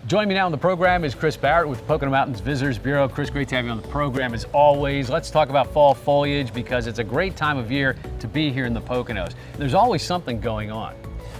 Joining me now on the program is Chris Barrett with the Pocono Mountains Visitors Bureau. Chris, great to have you on the program as always. Let's talk about fall foliage because it's a great time of year to be here in the Poconos. There's always something going on.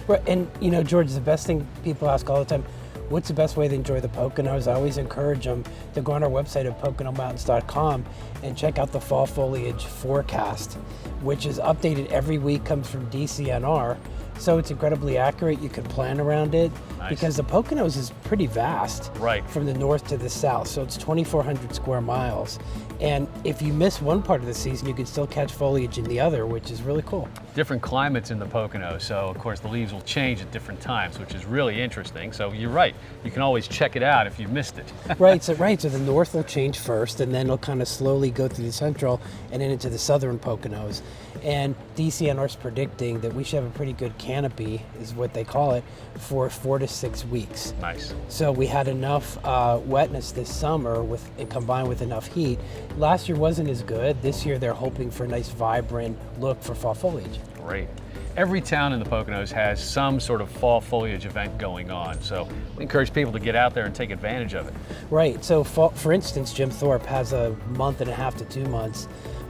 Right, and you know, George, the best thing people ask all the time, what's the best way to enjoy the Poconos? I always encourage them to go on our website at poconomountains.com and check out the fall foliage forecast, which is updated every week, comes from DCNR. So it's incredibly accurate. You can plan around it. Nice. Because the Poconos is pretty vast, right, from the north to the south. So it's 2,400 square miles. And if you miss one part of the season, you can still catch foliage in the other, which is really cool. Different climates in the Poconos, so of course the leaves will change at different times, which is really interesting. So you're right, you can always check it out if you missed it. Right, so the north will change first, and then it'll kind of slowly go through the central and then into the southern Poconos. And DCNR's predicting that we should have a pretty good canopy, is what they call it, for 4 to 6 weeks. Nice. So we had enough wetness this summer and combined with enough heat. Last year wasn't as good. This year they're hoping for a nice vibrant look for fall foliage. Great. Every town in the Poconos has some sort of fall foliage event going on, so we encourage people to get out there and take advantage of it. Right, so for instance, Jim Thorpe has a month and a half to 2 months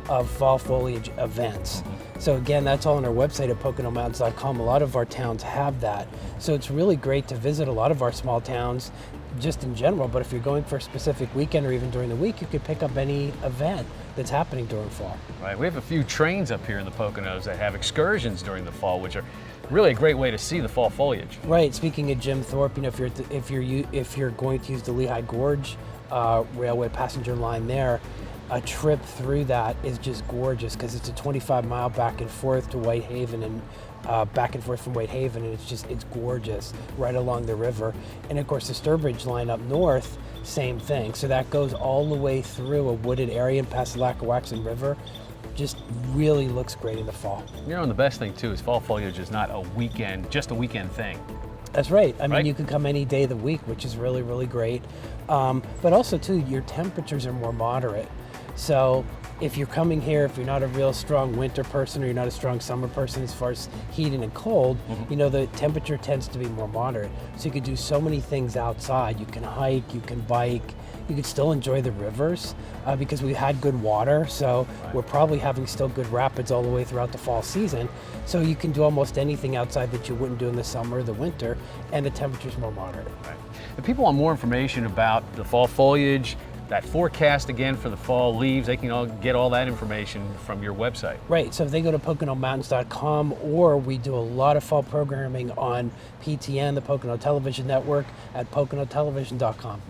of fall foliage events. So again, that's all on our website at poconomountains.com. A lot of our towns have that. So it's really great to visit a lot of our small towns just in general, but if you're going for a specific weekend or even during the week, you could pick up any event that's happening during fall. Right, we have a few trains up here in the Poconos that have excursions during the fall, which are really a great way to see the fall foliage. Right, speaking of Jim Thorpe, you know, if you're going to use the Lehigh Gorge Railway passenger line there, a trip through that is just gorgeous because it's a 25-mile back and forth to Whitehaven and back and forth from Whitehaven, and it's gorgeous right along the river. And of course the Sturbridge line up north, same thing. So that goes all the way through a wooded area and past the Lackawaxen River. Just really looks great in the fall. You know, and the best thing too is fall foliage is not just a weekend thing. That's right. I mean, you can come any day of the week, which is really, really great. But also too, your temperatures are more moderate. So if you're coming here, if you're not a real strong winter person or you're not a strong summer person as far as heating and cold, you know, the temperature tends to be more moderate. So you could do so many things outside. You can hike, you can bike, you could still enjoy the rivers because we had good water. So we're probably having still good rapids all the way throughout the fall season. So you can do almost anything outside that you wouldn't do in the summer or the winter, and the temperature's more moderate. Right. If people want more information about the fall foliage, that forecast again for the fall leaves, they can get all that information from your website. Right, so if they go to poconomountains.com, or we do a lot of fall programming on PTN, the Pocono Television Network, at poconotelevision.com.